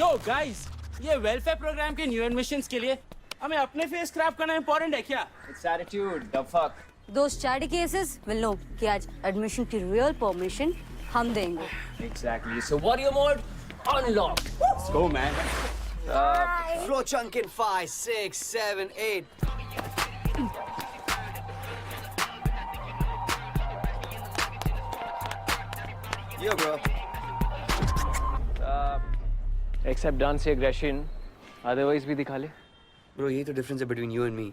Yo guys, ये welfare programme के new admissions के लिए हमें अपने फेस क्रैप करना इंपॉर्टेंट है क्या? It's attitude, the fuck. Those charity cases will know कि आज एडमिशन की रियल परमिशन हम देंगे. Exactly. So warrior mode, unlock. Let's go man. Flow chunk in 5, 6, 7, 8. Yo, bro. Except dance aggression, otherwise भी दिखा ले. Bro, यही तो difference है between you and me.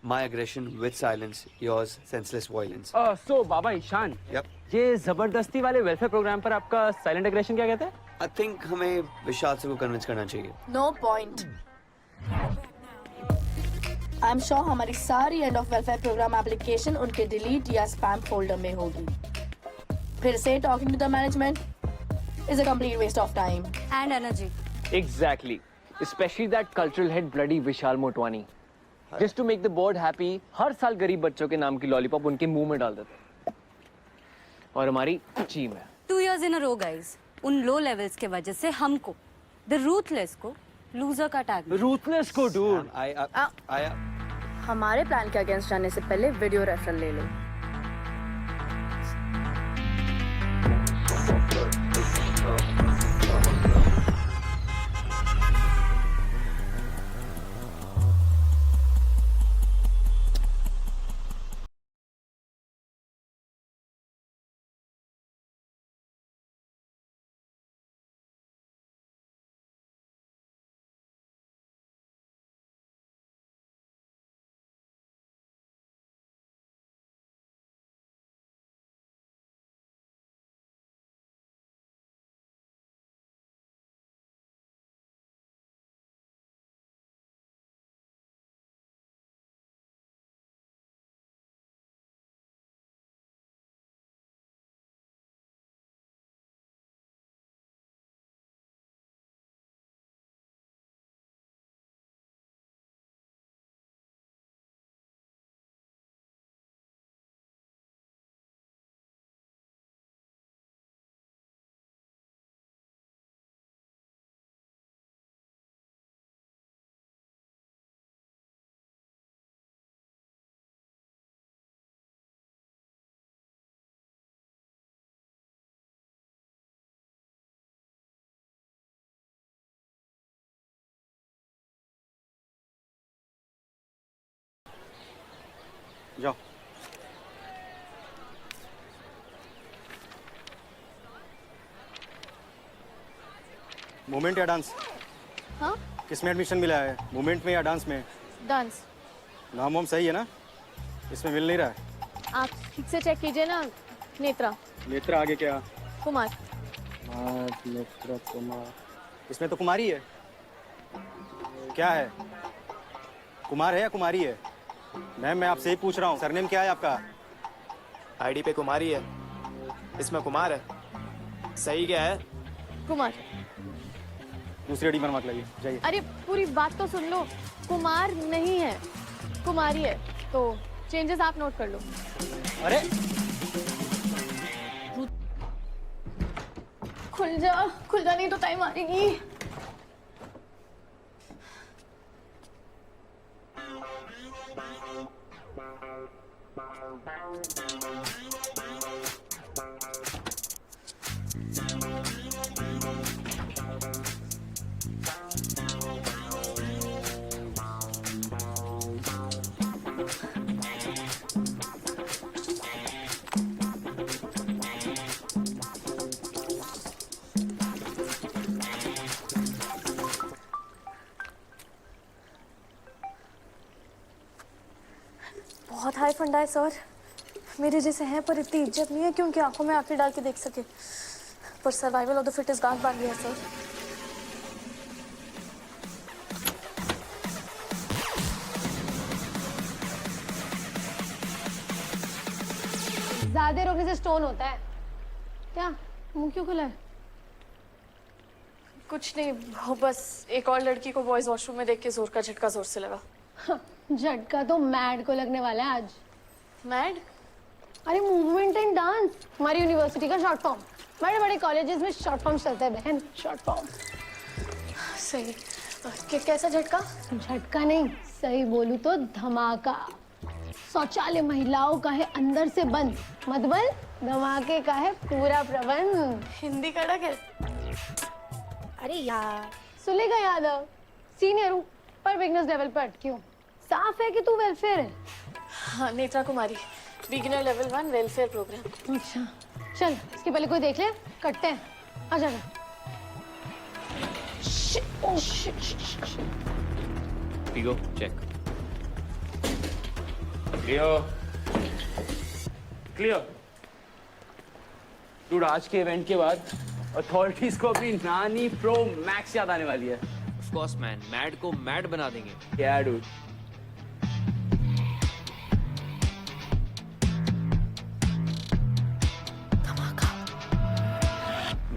My aggression with silence, yours senseless violence. So Baba Ishan, Yep. ये जबरदस्ती वाले welfare programme पर आपका साइलेंट एग्रेशन क्या कहते हैं? I think हमें विशाल से को कन्विंस करना चाहिए. No point. I'm sure हमारी सारी end of welfare program application उनके डिलीट या स्पैम फोल्डर में होगी. फिर से talking to the management is a complete waste of time And energy. Exactly. Especially that cultural head bloody Vishal Motwani. Just to make the board happy, हर साल गरीब बच्चों के नाम की लॉलीपॉप उनके मुंह में डाल देते. और हमारी टीम है. 2 years in a row, guys. उन लो लेवल्स के वजह से हमको, the ruthless को, लूजर का टैग. Ruthless को dude. I हमारे प्लान के अगेंस्ट जाने से पहले वीडियो रेफरल ले लो. जाओ. मूवमेंट या डांस? हाँ? किस में एडमिशन मिला है, मूवमेंट में या डांस में? डांस. नाम वाम सही है ना? इसमें मिल नहीं रहा है. आप ठीक से चेक कीजिए ना. नेत्रा. नेत्रा आगे क्या? कुमार. नेत्रा कुमार. इसमें तो कुमारी है. क्या है, कुमार है या कुमारी है? मैम मैं आपसे ही पूछ रहा हूँ, सरनेम क्या है आपका? आईडी पे कुमारी है, इसमें कुमार है. सही क्या है? कुमार. दूसरी आईडी बनवा के लाइए, जाइए. अरे पूरी बात तो सुन लो. कुमार नहीं है, कुमारी है. तो चेंजेस आप नोट कर लो. अरे खुल जा नहीं तो टाइम आएगी. बहुत हाई फंडा है सर. मेरे जैसे हैं पर इतनी इज्जत नहीं है क्योंकि आंखों में आंखें डाल के देख सके. पर सर्वाइवल ऑफ द फिटेस्ट गांठ बांध लिया सर. ज्यादा रोकने से स्टोन होता है क्या? मुंह क्यों खुला है? कुछ नहीं, वो बस एक और लड़की को बॉयज वॉशरूम में देख के जोर का झटका जोर से लगा. झटका तो मैड को लगने वाला है आज. मैड? अरे मूवमेंट एंड डांस हमारी यूनिवर्सिटी का शॉर्ट फॉर्म. बड़े बड़े कॉलेजेस में शॉर्ट फॉर्म चलता है बहन, शॉर्ट फॉर्म. सही कैसा झटका? झटका नहीं, सही बोलूं तो धमाका। शौचालय महिलाओं का है अंदर से बंद, मतलब धमाके का है पूरा प्रबंध। हिंदी कड़क है। अरे यार, सुलेखा यादव सीनियर हूँ पर बिगनर्स लेवल पर क्यों? साफ है कि तू वेलफेयर है। हाँ, नेत्रा कुमारी, बिगिनर लेवल 1 वेलफेयर प्रोग्राम। अच्छा चल, इसके पहले कोई देख ले, कटते हैं। आजा आजा। Figo, check. क्लियर डूड, आज के इवेंट के बाद अथॉरिटीज को अपनी नानी प्रो मैक्स याद आने वाली है। Of course man, मैड को मैड बना देंगे। क्या डूड?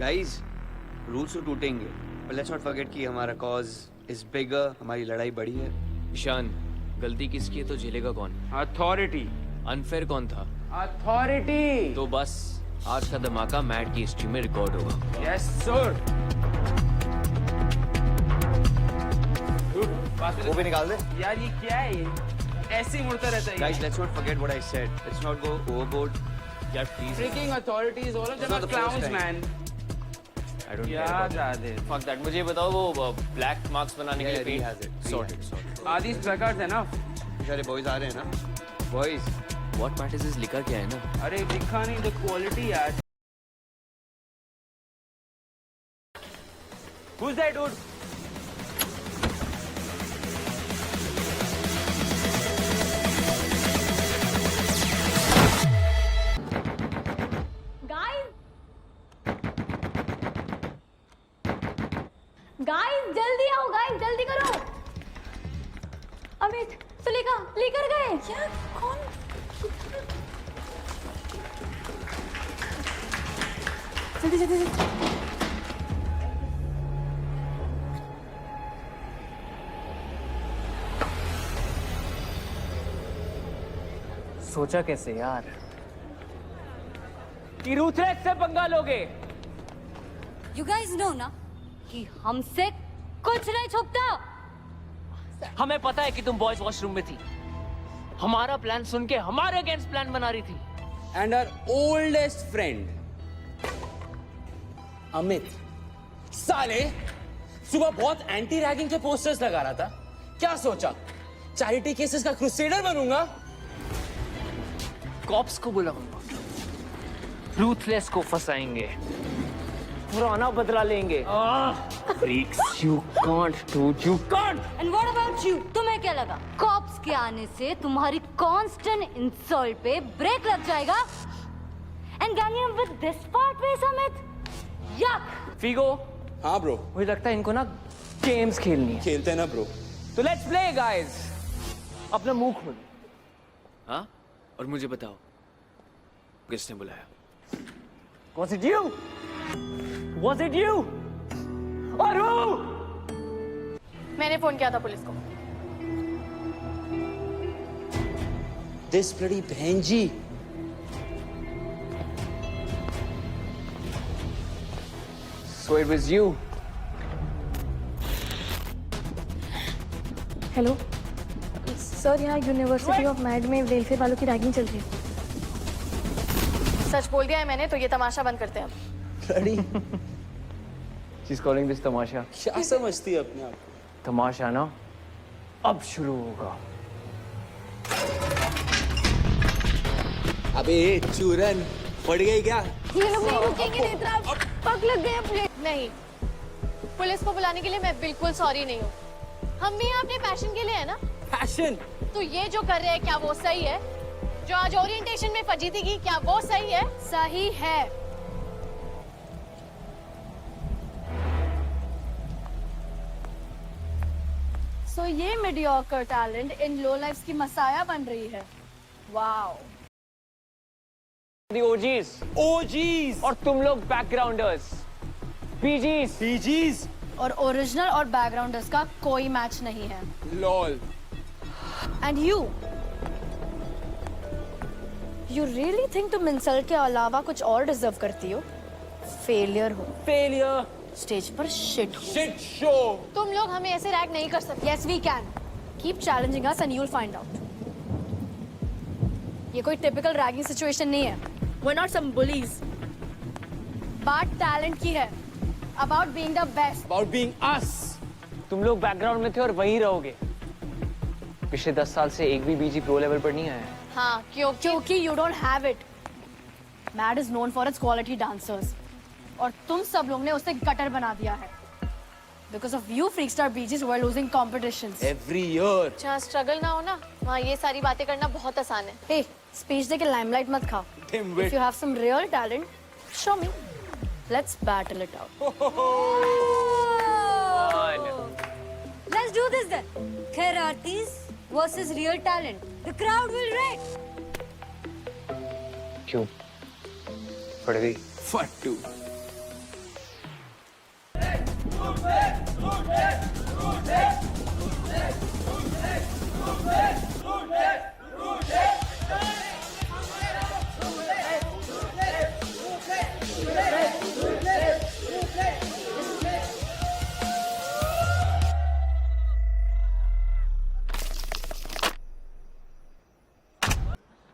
Guys, रूल्स तो टूटेंगे, but let's not forget कि हमारा cause is bigger, हमारी लड़ाई बड़ी है। ईशान, गलती किसकी है तो झेलेगा कौन? अथॉरिटी। अनफेयर कौन था? अथॉरिटी। तो बस आज का धमाका मैड की हिस्ट्री में रिकॉर्ड होगा। Yes sir. वो भी निकाल दे। यार ये क्या है? ये ऐसे ही मुड़ता रहता है। Guys, let's not forget what I said. Let's not go overboard. यार please. Freaking authorities, all of them are It's not the first clowns, time. man. I don't care क्या about जादे? it. Fuck that. मुझे बताओ वो black marks बनाने के Yeah, लिए he has it. He Sorted, has sorted. आदि प्रकार है ना? बेचारे boys आ रहे हैं ना? Boys. What matters is लिखा क्या है ना? अरे दिखा नहीं, the quality यार। Who's that dude? गाइस जल्दी आओ, गाइस जल्दी करो। अमित, सुलेखा लेकर गए। क्या? कौन? जल्दी जल्दी जल्दी। सोचा कैसे यार? कि रूथलेस से पंगा लोगे? You guys know ना कि हमसे कुछ नहीं छुपता। हमें पता है कि तुम बॉयज वॉशरूम में थी। हमारा प्लान सुन के हमारे अगेंस्ट प्लान बना रही थी। And our oldest friend, Amit, साले सुबह बहुत एंटी रैगिंग के पोस्टर्स लगा रहा था। क्या सोचा चैरिटी केसेस का क्रूसेडर बनूंगा? कॉप्स को बुलाऊंगा, रूथलेस को फंसाएंगे, पुराना बदला लेंगे। Freaks, you can't do, you can't. And what about you? तुम्हें क्या लगा? कॉप्स के आने से तुम्हारी कांस्टेंट इंसल्ट पे ब्रेक लग जाएगा? And ganging up with this part way, Amit? Yuck! Figo, हाँ ब्रो, मुझे लगता है इनको ना गेम्स खेलनी है। खेलते हैं ना ब्रो। तो लेट्स प्ले गाइस। अपना मुंह खोल। हाँ? और मुझे बताओ किसने बुलाया? Was it you? Was it you? और who? मैंने फोन किया था पुलिस को। This bloody बहन जी। So it was you. Hello sir, यहाँ यूनिवर्सिटी ऑफ मैड में वेलफेयर वालों की रैगिंग चल रही है। सच बोल दिया है मैंने, तो ये तमाशा बंद करते हैं अब। She's calling this तमाशा। क्या समझती है अपने आप को? तमाशा ना अब शुरू होगा। अबे चूरन पड़ गई क्या? ये लोग नहीं रुकेंगे नेत्रा, पग लग गए अपने। नहीं, पुलिस को बुलाने के लिए मैं बिल्कुल सॉरी नहीं हूँ। हम भी यहाँ अपने पैशन के लिए है ना। पैशन? तो ये जो कर रहे हैं क्या वो सही है? जो आज ओरिएंटेशन में फजीती की, क्या वो सही है? सही है। सो ये mediocre talent in lowlifes की मसाया बन रही है। वाओ। The OGs OGs और तुम लोग बैकग्राउंडर्स, PGs। PGs और ओरिजिनल और बैकग्राउंडर्स का कोई मैच नहीं है। LOL। And you really think तुम इंसल्ट के अलावा कुछ और डिजर्व करती हो? फेलियर हो। Failure स्टेज पर शिट शिट शो। तुम लोग हमें ऐसे रैग नहीं कर सकते। Yes we can keep challenging us and you will find out. ये कोई टिपिकल रैगिंग सिचुएशन नहीं है। We are not some bullies. बात टैलेंट की है, about being the best. About being us. तुम लोग बैकग्राउंड में थे और वहीं रहोगे। पिछले 10 साल से एक भी बीजी प्रो लेवल पर नहीं आया है। हाँ, क्योंकि you don't have it. Mad is known for its quality dancers. और तुम सब लोग ने उसे गटर बना दिया है। Because of you freakstar BGs who are losing competitions. Every year. जहाँ स्ट्रगल ना हो ना, वहाँ ये सारी बातें करना बहुत आसान है। Hey, स्पीच देके लाइमलाइट मत खाओ। Dimwit. If you have some real talent, show me. Let's battle it out. Let's do this then. Kheratis versus real talent. The crowd will rate. क्यों? पड़ गई। Fattu.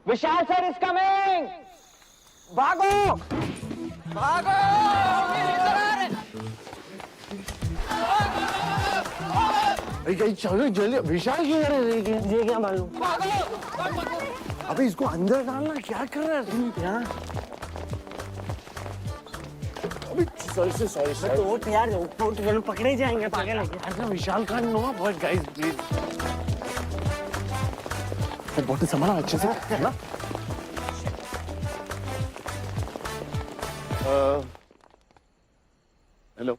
Vishal sir is coming. भागो भागो। कहीं चलो जल्दी। विशाल क्यों कर रहे हैं? ये क्या मालूम। अबे इसको अंदर डालना, क्या कर रहा है तुम यहाँ? अबे सॉरी तो यार वो पकड़े जाएंगे पागल है। Vishal Khan no but guys please बहुत संभाला अच्छे से है ना। हेलो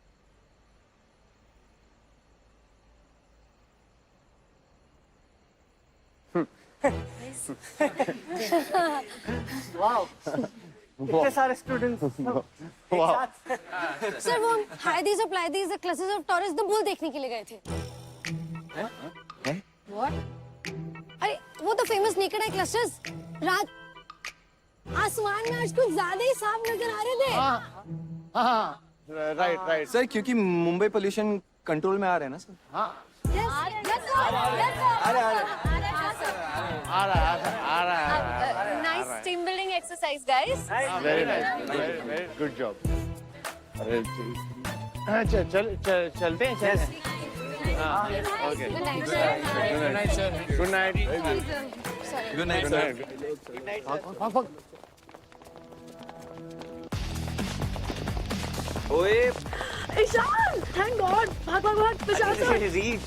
इतने सारे स्टूडेंट्स। सर वो हाइडीज और Pleiades the clusters of Taurus the bull देखने के लिए गए थे। व्हाट? अरे वो तो फेमस नेकेड आई क्लस्टर्स। रात आसमान में आज कुछ ज्यादा ही साफ नजर आ रहे थे। राइट सर, क्योंकि मुंबई पोल्यूशन कंट्रोल में आ रहे हैं ना sir. Nice team building exercise guys. Very nice, good job. अरे चलते हैं okay. Good night sir. Good night. Good night sir. ओए ईशान, thank God, भाग भाग भाग, विशाल सर। रीड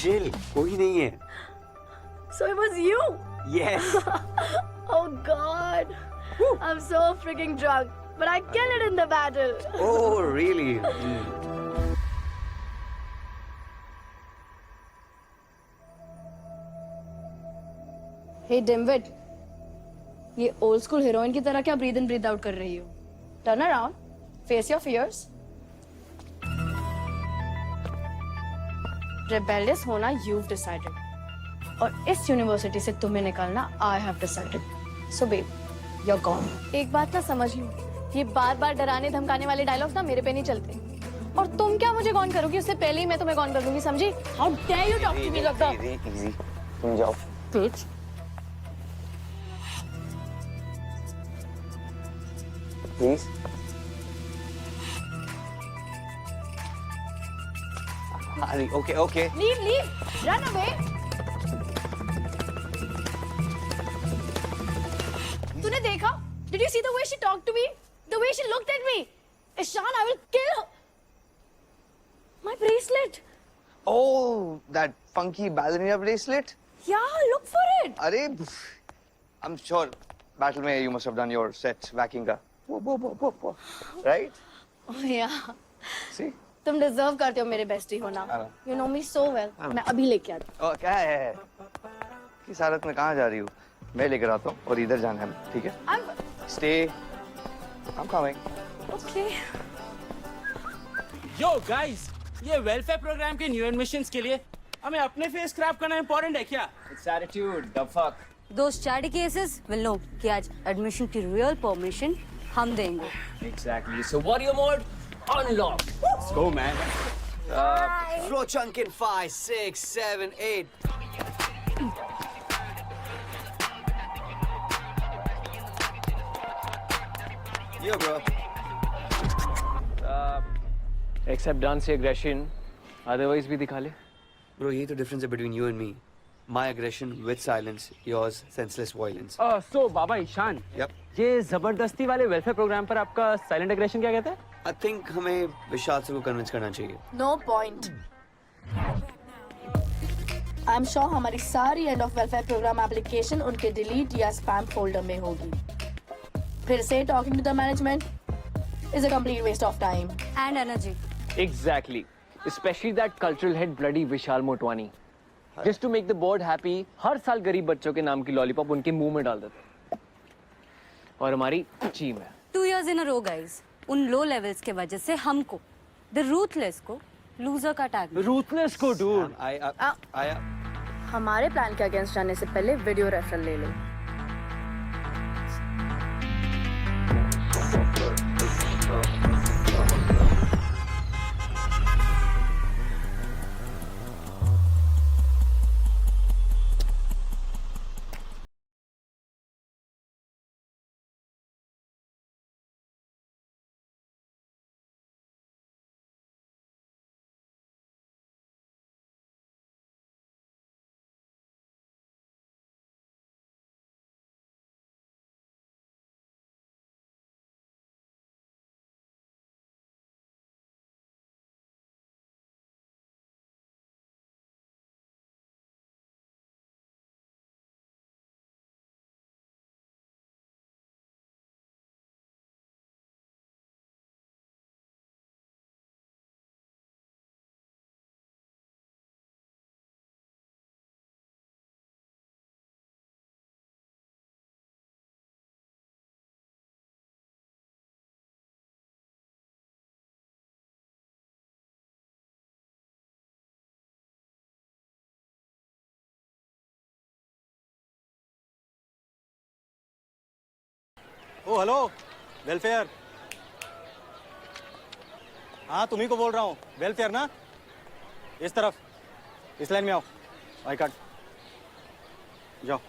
चिल, कोई नहीं है। So it was you? Yes. Oh God, I'm so freaking drunk, but I killed it in the battle. Oh really? Hey Dimwit, ये old school heroine की तरह क्या breathe in breathe out कर रही हो? Turn around, face your fears. Rebellious होना you've decided, और इस यूनिवर्सिटी से तुम्हें निकालना I have decided. So babe, you're gone. एक बात ना समझ लो, ये बार-बार डराने धमकाने वाले डायलॉग्स ना मेरे पे नहीं चलते। और तुम क्या मुझे कौन करोगी, उससे पहले ही मैं तुम्हें कौन कर दूंगी, समझी? How dare you talk to me like that? Easy. तुम जाओ। Bitch. Please. Okay. Leave, run away. तूने देखा? Did you see the way she talked to me? The way she looked at me? Ishan, I will kill her. My bracelet. Oh, that funky ballerina bracelet? Yeah, look for it. Arey, I'm sure battle mein you must have done your set whacking ka. Right? Oh yeah. See? तुम deserve करते हो मेरे bestie होना. You know me so well. मैं अभी लेके आती हूँ. क्या है? किस हालत में कहाँ जा रही हूँ? मैं लेकर आता हूँ और इधर जाना है, ठीक है? Stay. I'm coming. Okay. Yo guys, ये वेलफेयर प्रोग्राम के न्यू एडमिशंस के लिए हमें अपने फेस क्रैप करना इम्पोर्टेंट है क्या? It's attitude, the fuck. Those charity cases will know कि आज एडमिशन की रियल परमिशन हम देंगे. Exactly. So warrior mode, unlock. Let's go, man. Flow chunk in 5, 6, 7, 8. Yo, bro. Except dance से aggression, otherwise भी दिखा ले. Bro, यही तो difference है between you and me. My aggression with silence, yours senseless violence. So, Baba Ishan. Yep. ये जबरदस्ती वाले वेलफेयर प्रोग्राम पर आपका साइलेंट एग्रेशन क्या कहते हैं? I think हमें विशाल सर को कन्विंस करना चाहिए. No point. I am sure हमारी सारी end of welfare program application उनके डिलीट या स्पैम फोल्डर में होगी. फिर से talking to the management is a complete waste of time and energy. Exactly. Especially that cultural head bloody Vishal Motwani. Just to make the board happy, हर साल गरीब बच्चों के नाम की लॉलीपॉप उनके मुंह में डाल देते. और हमारी टीम है. 2 years in a row, guys. उन लो लेवल्स के वजह से हमको, द रूथलेस को, लूजर का टैग मिला. रूथलेस को dude. I हमारे प्लान के अगेंस्ट जाने से पहले वीडियो रेफरल ले लो. ओ हेलो वेलफेयर. हाँ तुम्ही को बोल रहा हूँ. वेलफेयर ना, इस तरफ, इस लाइन में आओ. आई कार्ड जाओ.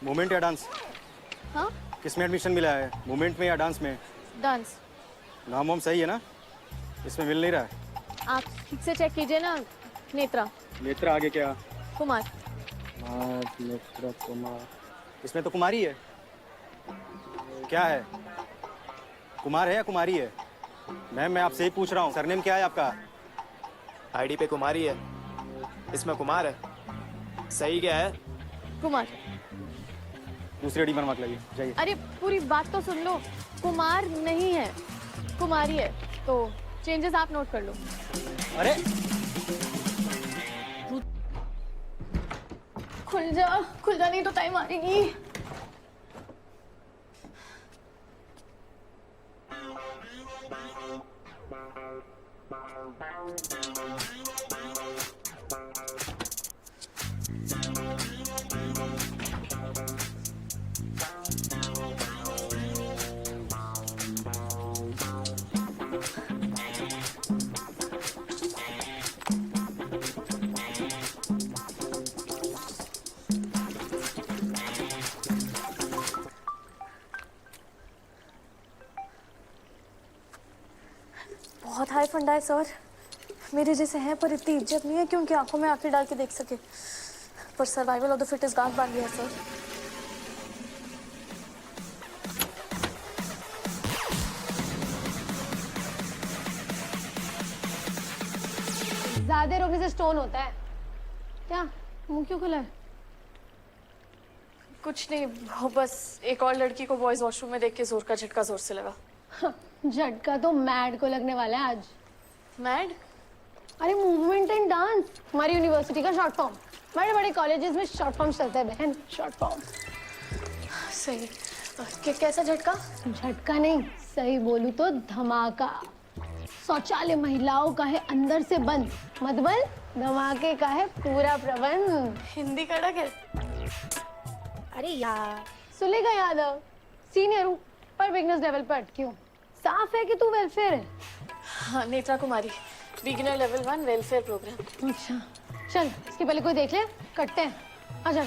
मूवमेंट या डांस? हाँ? किस में एडमिशन मिला है, मूवमेंट में या डांस में? डांस. नाम वाम सही है ना? इसमें मिल नहीं रहा है. आप ठीक से चेक कीजिए ना. नेत्रा. नेत्रा आगे क्या? कुमार. नेत्रा कुमार. इसमें तो कुमारी है. क्या है, कुमार है या कुमारी है? मैम मैं आपसे ही पूछ रहा हूँ. सरनेम क्या है आपका? आईडी पे कुमारी है, इसमें कुमार है. सही क्या है? कुमार. दूसरी आईडी बनवा के लाइए. जाइए. अरे पूरी बात तो सुन लो. कुमार नहीं है, कुमारी है. तो चेंजेस आप नोट कर लो. अरे खुल जा नहीं तो टाइम आएगी. बहुत हाई फंडा है सर. मेरे जैसे हैं पर इतनी इज्जत नहीं है कि उनकी आंखों में आंखें डाल के देख सके. पर सर्वाइवल ऑफ द फिटेस्ट गांठ बांध गया सर. ज्यादा रोकने से स्टोन होता है क्या? मुंह क्यों खुला है? कुछ नहीं, वो बस एक और लड़की को बॉयज वॉशरूम में देख के जोर का झटका जोर से लगा. झटका तो मैड को लगने वाला है आज. मैड? अरे मूवमेंट एंड डांस हमारी यूनिवर्सिटी का शॉर्ट फॉर्म. बड़े बड़े कॉलेजेस में शॉर्ट फॉर्म चलते हैं बहन. Short form. सही. कैसा झटका? झटका नहीं, सही बोलूं तो धमाका. शौचालय महिलाओं का है अंदर से बंद, मतलब धमाके का है पूरा प्रबंध. हिंदी कड़क है. अरे यार सुलेखा यादव सीनियर हूँ पर बिगनर्स लेवल पर अटकी हूँ। साफ है कि तू वेलफेयर है। हाँ, नेत्रा कुमारी, बिगिनर लेवल 1 वेलफेयर प्रोग्राम। अच्छा चल इसके पहले कोई देख ले, कटते हैं। आ जा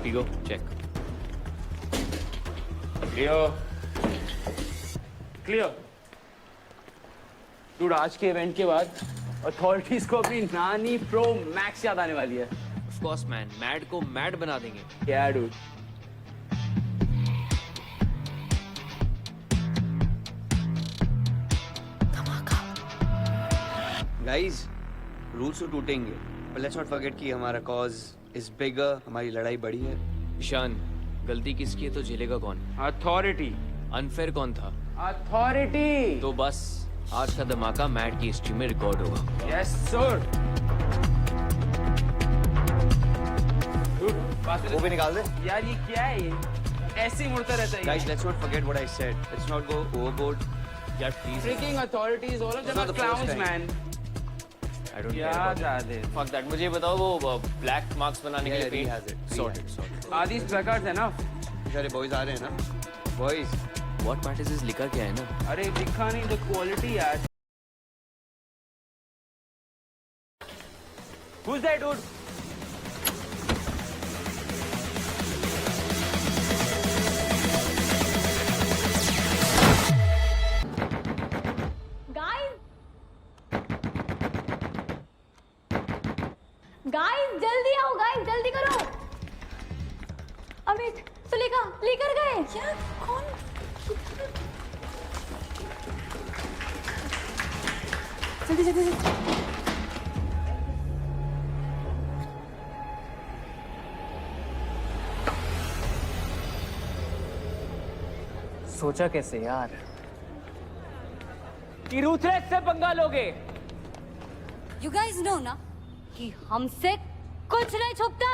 Figo, check. क्लियर डूड, आज के इवेंट के बाद अथॉरिटीज को अपनी नानी प्रो मैक्स याद आने वाली है। Of course, man. Mad को mad बना देंगे। क्या डूड? गाइस, रूल्स तो टूटेंगे, पर लेट्स नॉट फॉरगेट कि हमारा कॉज इज बिगर, हमारी लड़ाई बड़ी है। ईशान, गलती किसकी है तो झेलेगा कौन? अथॉरिटी। अनफेयर कौन था? अथॉरिटी। तो बस आज का धमाका मैड की हिस्ट्री में रिकॉर्ड होगा। Yes sir. वो भी निकाल दे। यार ये क्या है, ये ऐसे ही मुड़ता रहता है। Guys, let's not forget what I said. Let's not go overboard. यार please. Freaking authorities, all of them It's not are the first clowns, time. man. I don't care क्या about जादे? it. Fuck that. मुझे बताओ वो black marks बनाने के Yeah, लिए he has it. He Sorted, has sorted. Are these placards enough? सारे boys आ रहे हैं ना? बॉयज। What matters is लिखा क्या है ना? अरे दिखा नहीं the quality यार। Who's that dude? गाइस जल्दी आओ, गाइस जल्दी करो। अमित सुलेखा लेकर गए क्या? कौन? जल्दी जल्दी जल्दी। सोचा कैसे यार कि रूथलेस से पंगा लोगे? You guys know ना कि हमसे कुछ नहीं छुपता।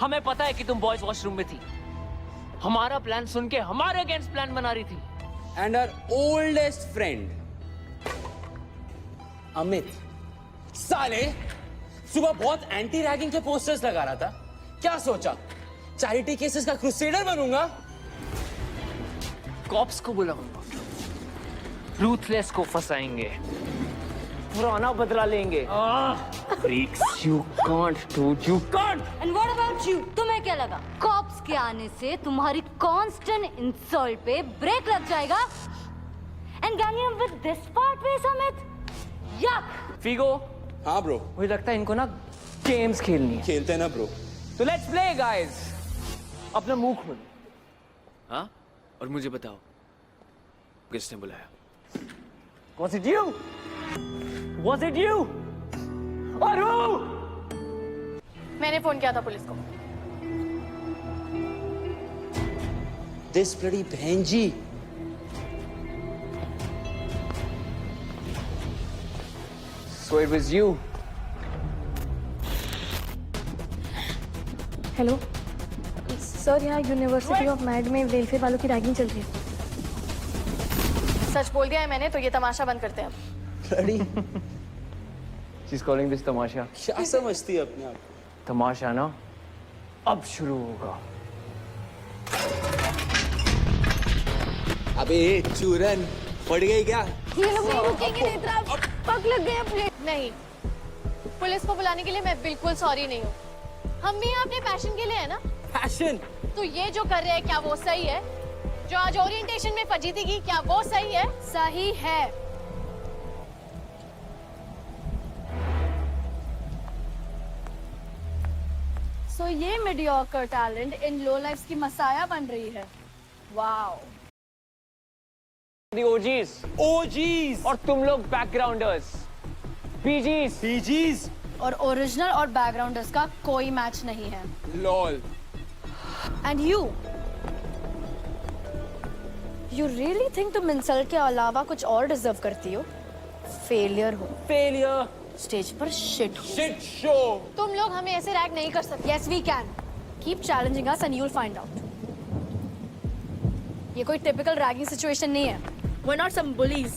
हमें पता है कि तुम बॉयज वॉशरूम में थी, हमारा प्लान सुन के हमारे अगेंस्ट प्लान बना रही थी। And our oldest friend, Amit, साले सुबह बहुत एंटी रैगिंग के पोस्टर्स लगा रहा था। क्या सोचा चैरिटी केसेस का क्रूसेडर बनूंगा? कॉप्स को बुलाऊंगा, रूथलेस को फंसाएंगे, पुराना बदला लेंगे। Freaks, you can't, dude, you can't. And what about you? तुम्हें क्या लगा कॉप्स के आने से तुम्हारी कांस्टेंट इंसल्ट पे ब्रेक लग जाएगा? And Gangnam with this part way, Samit? Yuck! Figo, हाँ ब्रो, मुझे लगता है इनको ना गेम्स खेलनी है। खेलते हैं ना ब्रो। तो लेट्स प्ले गाइस। अपना मुंह खोलो। हाँ? और मुझे बताओ किसने बुलाया? Was it you? Was it you? Or who? मैंने फोन किया था पुलिस को। This bloody बहन जी। So it was you. Hello sir, यहाँ यूनिवर्सिटी ऑफ मैड में वेलफेयर वालों की रैगिंग चल रही है। सच बोल दिया है मैंने, तो ये तमाशा बंद करते हैं अब। bloody She's calling this तमाशा। क्या समझती है अपने आप? तमाशा ना अब शुरू होगा। अबे चूरन पड़ गई क्या? ये लोग नहीं रुकेंगे नेत्रा, पग लग गए अपने। नहीं, पुलिस को बुलाने के लिए मैं बिल्कुल सॉरी नहीं हूँ। हम भी यहाँ अपने पैशन के लिए है ना। पैशन? तो ये जो कर रहे हैं क्या वो सही है? जो आज ओरिएंटेशन में फजीती की, क्या वो सही है? सही है। सो ये mediocre talent in lowlifes की मसाया बन रही है। वाओ। The OGs. OGs और तुम लोग बैकग्राउंडर्स, PGs. PGs और ओरिजिनल और बैकग्राउंडर्स का कोई मैच नहीं है। Lol. And you really think तुम इंसल्ट के अलावा कुछ और डिजर्व करती हो? फेलियर हो। फेलियर। स्टेज पर शिट हो। Shit show. तुम लोग हमें ऐसे रैग नहीं कर सकते। Yes we can. Keep challenging us and you will find out. ये कोई टिपिकल रैगिंग सिचुएशन नहीं है। We're not some bullies.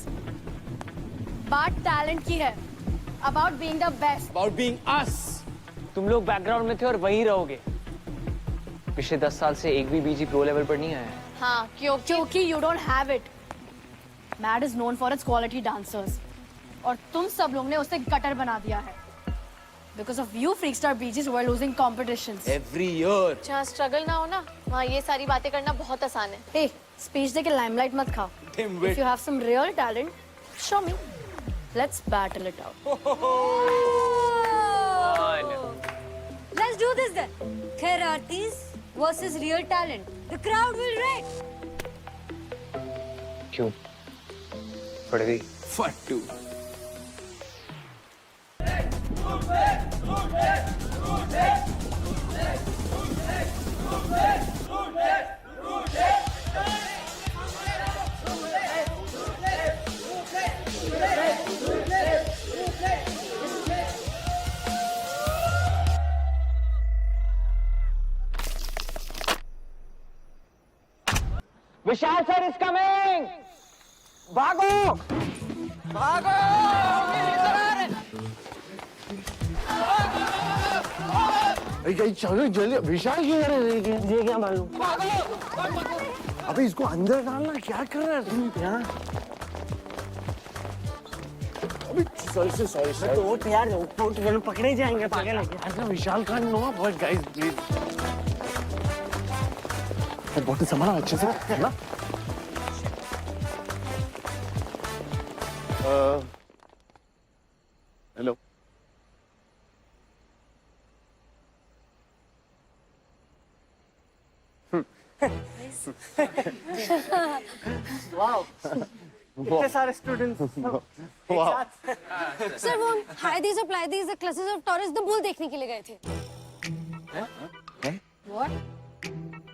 बात टैलेंट की है। About being the best. About being us. तुम लोग बैकग्राउंड में थे और वहीं रहोगे। पिछले 10 साल से एक भी बीजी प्रो लेवल पर नहीं आया है। हाँ, क्योंकि you don't have it. Mad is known for its quality dancers. और तुम सब लोग ने उसे गटर बना दिया है। Because of you freakstar BGs who are losing competitions. Every year. जहाँ स्ट्रगल ना हो ना, वहाँ ये सारी बातें करना बहुत आसान है। Hey, स्पीच दे के लाइमलाइट मत खाओ। If you have some real talent, show me. Let's battle it out. Let's do this then. Kherartis versus real talent. The crowd will rate. क्यों? पड़ गई। Fattu. Vishal sir is coming. भागो भागो। अरे चलो जल्दी, विशाल क्यों कर रहे हैं? ये क्या मालूम? अबे इसको अंदर डालना, क्या कर रहा है तुम यहाँ? अबे सॉरी तो यार वो पकड़े जाएंगे पागल है क्या? ऐसा विशाल का नो बॉय गाइस प्लीज। बहुत संभाला अच्छे से है ना? हेलो इतने सारे स्टूडेंट्स। सर वो हाइडीज और Pleiades the clusters of Taurus the bull देखने के लिए गए थे। व्हाट?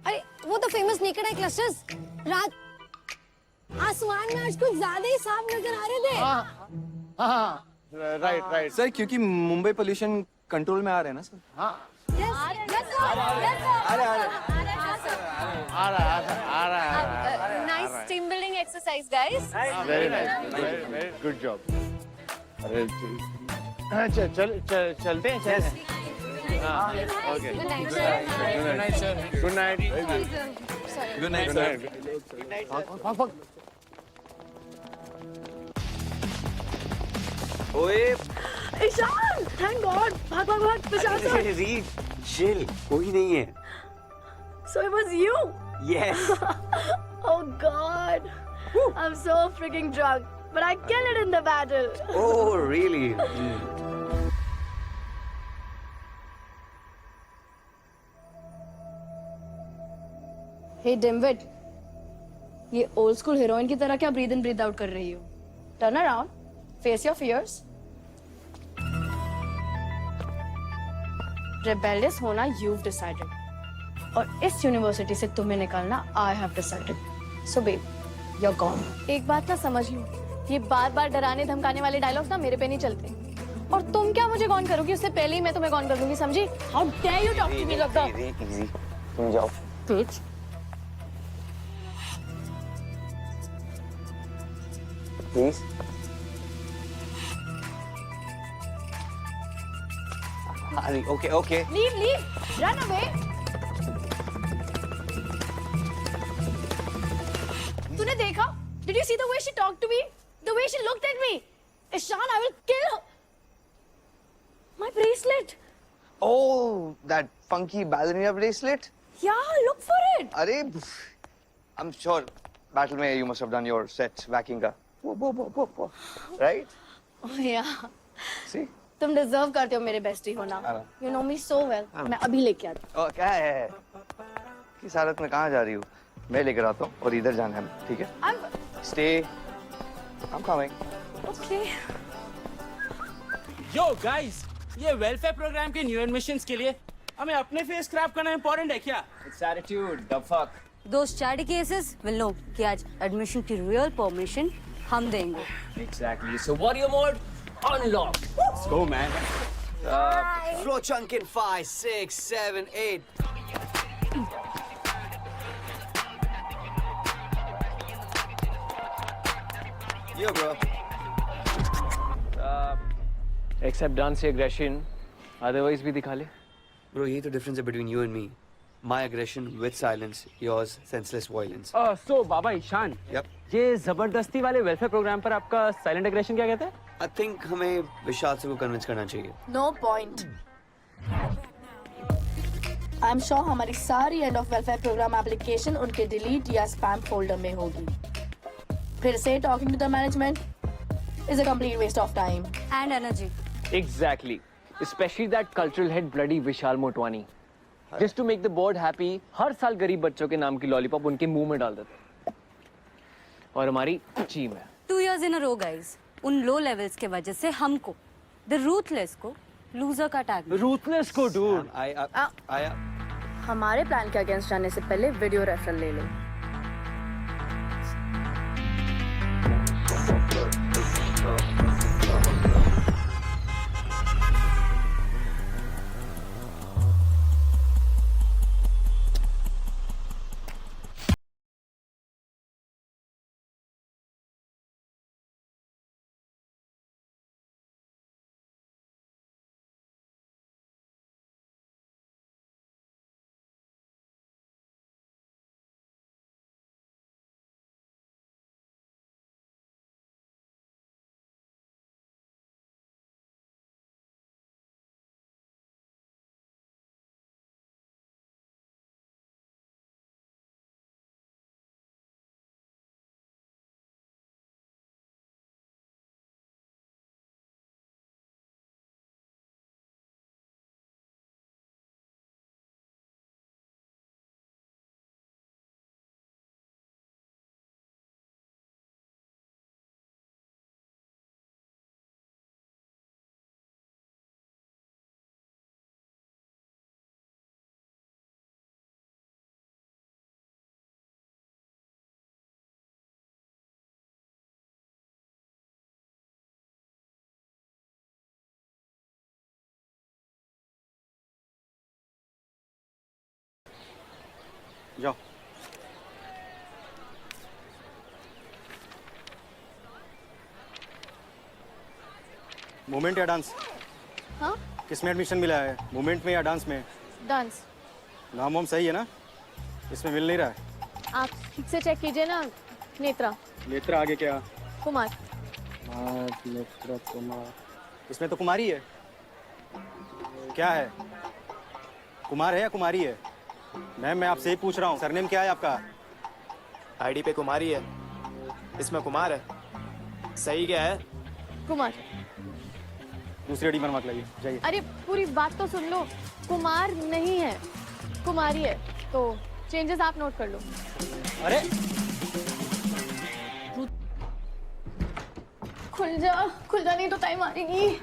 अरे वो तो फेमस नेकेड आई क्लस्टर्स रात आसमान में आज कुछ ज्यादा ही साफ नजर आ रहे थे। राइट सर, क्योंकि मुंबई पोल्यूशन कंट्रोल में आ रहे हैं ना sir. Nice team building exercise, guys. Very nice, very good job. अरे चलते हैं। Okay good night sir. Good night. Good night, sir. भाग। ओए ईशान, thank God. भाग विशाल sir. रीड चिल, कोई नहीं है। So it was you. Yes. Oh God. I'm so freaking drunk, but I killed it in the battle. Oh really? Hey Dimwit, ये old school heroine की तरह क्या breathe in breathe out कर रही हो? Turn around, face your fears. Rebellious होना you've decided. और इस यूनिवर्सिटी से तुम्हें निकालना I have decided. So babe, you're gone. एक बात ना समझ लो, ये बार-बार डराने धमकाने वाले डायलॉग्स ना मेरे पे नहीं चलते। और तुम क्या मुझे गॉन करोगी, उससे पहले ही मैं तुम्हें गॉन कर दूंगी, समझी? How dare you talk to me like that? Easy. तुम जाओ। Bitch. Please. Okay. Leave. Run away. तूने देखा? Did you see the way she talked to me? The way she looked at me? Ishan, I will kill her. My bracelet. Oh, that funky ballerina bracelet? Yeah, look for it. अरे, I'm sure battle में you must have done your set whacking का. Whoa. Right? Oh yeah. See? तुम deserve करते हो मेरे bestie होना. You know me so well. मैं अभी लेके आती हूँ. क्या है? किस हालत में कहाँ जा रही हो? मैं लेकर आता हूँ और इधर जाना है, ठीक है? Stay. I'm coming. Okay. Yo guys, ये वेलफेयर प्रोग्राम के न्यू एडमिशंस के लिए हमें अपने फेस क्रैप करना इंपॉर्टेंट है क्या? It's attitude, the fuck. Those charity cases will know कि आज एडमिशन की रियल परमिशन हम देंगे. Exactly. So warrior mode unlocked. Let's go, man. Floor chunk in 5, 6, 7, 8. Yo, bro. Except dance से एग्रेशन अदरवाइज भी दिखा ले। Bro, यही तो difference है between you and me. My aggression with silence, yours senseless violence. So Baba Ishan, Yep. ये जबरदस्ती वाले वेलफेयर प्रोग्राम पर आपका साइलेंट एग्रेशन क्या कहते हैं? I think हमें विशाल से को कन्विंस करना चाहिए। No point. I'm sure हमारी सारी end of welfare program application उनके डिलीट या स्पैम फोल्डर में होगी। फिर से talking to the management is a complete waste of time and energy. Exactly. Especially that cultural head bloody Vishal Motwani. Just to make the board happy, हर साल गरीब बच्चों के नाम की लॉलीपॉप उनके मुंह में डाल देते। और हमारी टीम है। 2 years in a row, guys. उन लो लेवल्स के वजह से हमको, द रूथलेस को, लूजर का टैग। रूथलेस को डूड। I हमारे प्लान के अगेंस्ट जाने से पहले वीडियो रेफरल ले लो। जाओ। मूवमेंट या डांस? हाँ? किस में एडमिशन मिला है, मूवमेंट में या डांस में? डांस। नाम वाम सही है ना? इसमें मिल नहीं रहा है। आप ठीक से चेक कीजिए ना। नेत्रा। नेत्रा आगे क्या? कुमार। नेत्रा कुमार। इसमें तो कुमारी है। क्या है? कुमार है या कुमारी है? मैम मैं आपसे ही पूछ रहा हूँ, सरनेम क्या है आपका? आईडी पे कुमारी है, इसमें कुमार है। सही क्या है? कुमार। दूसरी आईडी बनवा के लाइए, जाइए। अरे पूरी बात तो सुन लो। कुमार नहीं है, कुमारी है। तो चेंजेस आप नोट कर लो। अरे खुल जा नहीं तो टाइम आएगी।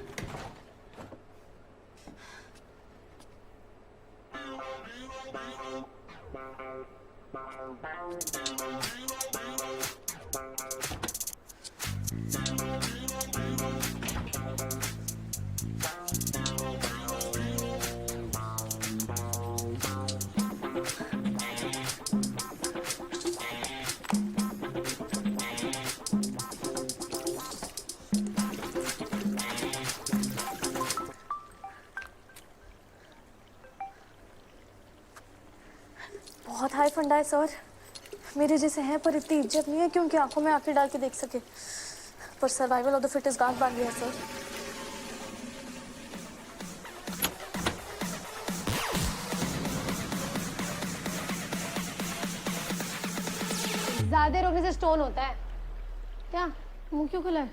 बहुत हाई फंडा है सर। मेरे जैसे हैं पर इतनी इज्जत नहीं है कि उनकी आंखों में आंखें डाल के देख सके। पर सर्वाइवल ऑफ द फिटेस्ट गांठ बांध लिया सर। ज्यादा रोकने से स्टोन होता है। क्या मुंह क्यों खुला है?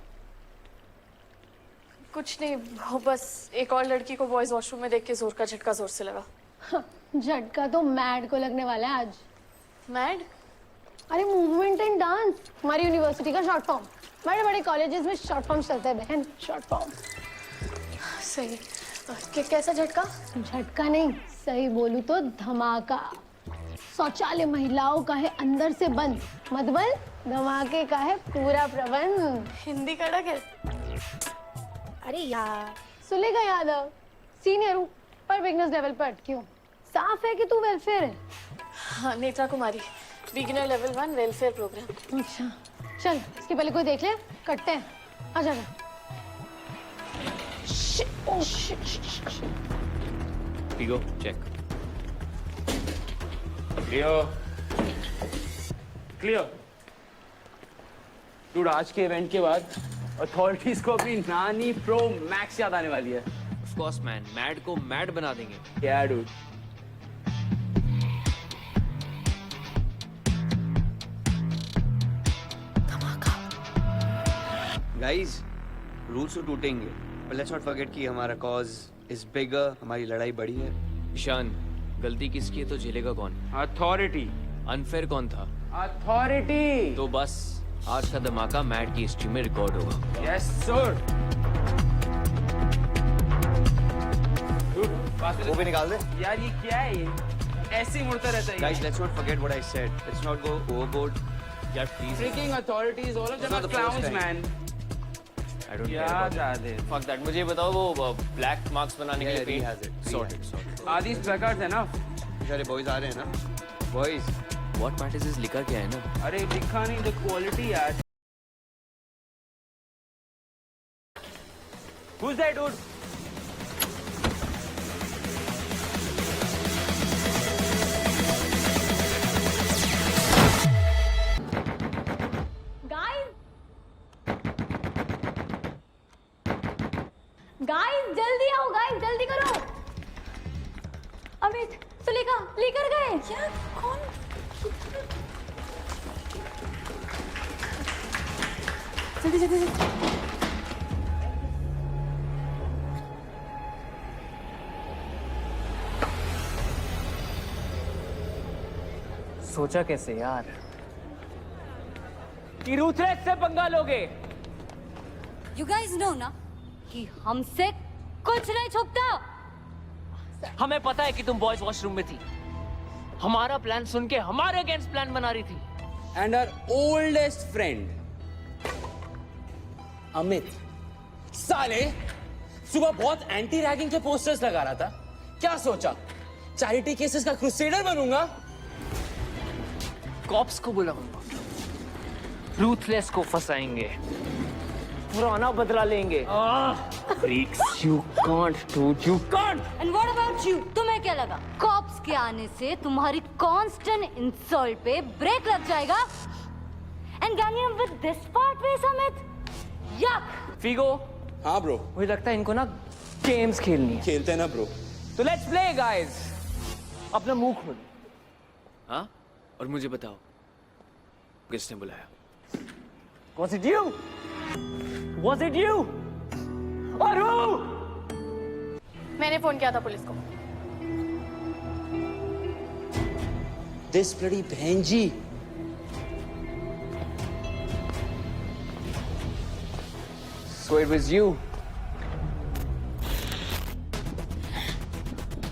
कुछ नहीं, वो बस एक और लड़की को बॉयज वॉशरूम में देख के जोर का झटका जोर से लगा। झटका तो मैड को लगने वाला है आज। मैड? अरे मूवमेंट एंड डांस हमारी यूनिवर्सिटी का शॉर्ट फॉर्म। बड़े बड़े कॉलेजेस में शॉर्ट फॉर्म चलते हैं बहन, शॉर्ट फॉर्म। सही। कैसा झटका? झटका नहीं, सही बोलूं तो धमाका। शौचालय महिलाओं का है अंदर से बंद, मतलब धमाके का है पूरा प्रबंध। हिंदी कड़क है। अरे यार सुलेखा यादव, सीनियर हूँ पर बिगनर्स लेवल पर अटकी हूँ। साफ है कि तू वेलफेयर है। हाँ, नेत्रा कुमारी, बिगिनर लेवल 1 वेलफेयर प्रोग्राम। अच्छा चल, इसके पहले कोई देख ले, कटते हैं। आ जा। Figo, check. क्लियर डूड, आज के इवेंट के बाद अथॉरिटीज को अपनी नानी प्रो मैक्स याद आने वाली है। Of course, man. मैड को मैड बना देंगे। क्या डूड? गाइस, रूल्स तो टूटेंगे, but let's not forget कि हमारा cause is bigger, हमारी लड़ाई बड़ी है। ईशान, गलती किसकी है तो झेलेगा कौन? अथॉरिटी। अनफेयर कौन था? अथॉरिटी। तो बस आज का धमाका मैड की हिस्ट्री में रिकॉर्ड होगा। Yes sir. वो भी निकाल दे। यार ये क्या है? ये ऐसे ही मुड़ता रहता है। Guys, let's not forget what I said. Let's not go overboard. यार please. Freaking authorities, all of them not are the first clowns, time. man. I don't care क्या about जादे? it. Fuck that. मुझे बताओ वो black marks बनाने के Yeah, लिए he has it. He Sorted, sorted. Are these placards enough? सारे boys आ रहे हैं ना? Boys. What matters is लिखा क्या है ना? अरे लिखा नहीं, the quality यार। Who's that dude? गाइस जल्दी आओ, गाइस जल्दी करो। अमित, सुलेखा लेकर गए क्या? कौन? जल्दी जल्दी जल्दी। सोचा कैसे यार कि रूथलेस से पंगा लोगे? You guys know ना कि हमसे कुछ नहीं छुपता। हमें पता है कि तुम बॉयज वॉशरूम में थी, हमारा प्लान सुन के हमारे अगेंस्ट प्लान बना रही थी। And our oldest friend, Amit, साले सुबह बहुत एंटी रैगिंग के पोस्टर्स लगा रहा था। क्या सोचा चैरिटी केसेस का क्रूसेडर बनूंगा? कॉप्स को बुलाऊंगा, रूथलेस को फंसाएंगे, पुराना बदला लेंगे। Freaks, you can't, dude, you can't. And what about you? तुम्हें क्या लगा कॉप्स के आने से तुम्हारी कांस्टेंट इंसल्ट पे ब्रेक लग जाएगा? And ganging up with this part way, Samit? Yuck! Figo, हाँ ब्रो, मुझे लगता है इनको ना गेम्स खेलनी है। खेलते हैं ना ब्रो। तो लेट्स प्ले गाइस। अपना मुंह खोलो। हाँ? और मुझे बताओ किसने बुलाया? Was it you? Was it you? Or who? मैंने फोन किया था पुलिस को। This bloody बहन जी। So it was you.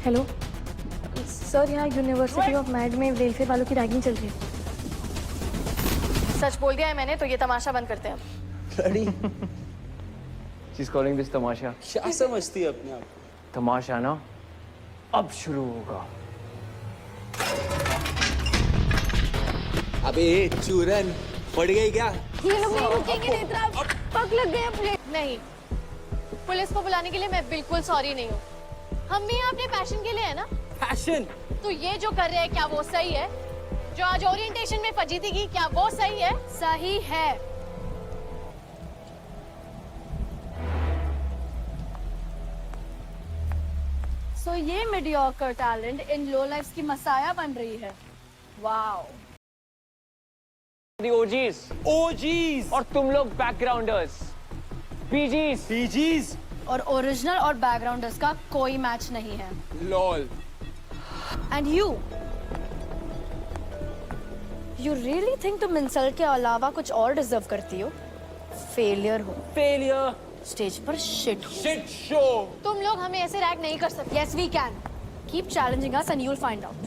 Hello sir, यहाँ यूनिवर्सिटी ऑफ मैड में वेलफेयर वालों की रैगिंग चल रही है। सच बोल दिया है मैंने, तो ये तमाशा बंद करते हैं अब। bloody She's calling this तमाशा। क्या समझती है अपने आप? तमाशा ना अब शुरू होगा। अबे चूरन पड़ गई क्या? ये लोग नहीं रुकेंगे, नहीं इतना पग लग गए अपने। नहीं, पुलिस को बुलाने के लिए मैं बिल्कुल सॉरी नहीं हूँ। हम भी यहाँ अपने पैशन के लिए है ना। पैशन? तो ये जो कर रहे हैं क्या वो सही है? जो आज ओरिएंटेशन में फजीती की, क्या वो सही है? सही है। So ये mediocre talent इन low lives की मसाया बन रही है। Wow. The OGs. OGs और तुम लोग बैकग्राउंडर्स, PGs. PGs और ओरिजिनल और बैकग्राउंडर्स का कोई मैच नहीं है। LOL And you really think तुम इंसल्ट के अलावा कुछ और डिजर्व करती हो? फेलियर हो, failure स्टेज पर शिट हो। shit show तुम लोग हमें ऐसे रैग नहीं कर सकते। Yes we can. Keep challenging us and you'll find out.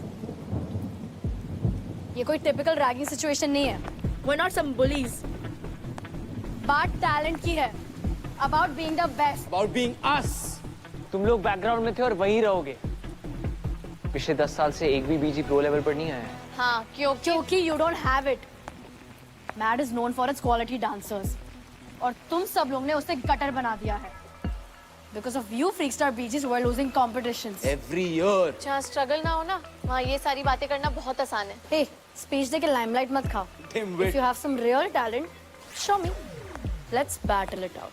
ये कोई टिपिकल रैगिंग सिचुएशन नहीं है। We're not some bullies. बात टैलेंट की है, about being the best. about being us तुम लोग बैकग्राउंड में थे और वहीं रहोगे। पिछले 10 साल से एक भी बीजी प्रो लेवल पर नहीं आया है। हाँ, क्योंकि you don't have it. Mad is known for its quality dancers. और तुम सब लोग ने उसे गटर बना दिया है। Because of you, Freakstar Beaches were losing competitions. Every year. जहाँ स्ट्रगल ना हो ना, वहाँ ये सारी बातें करना बहुत आसान है. Hey, speech दे के limelight मत खाओ. Dimwit. If you have some real talent, show me. Let's battle it out.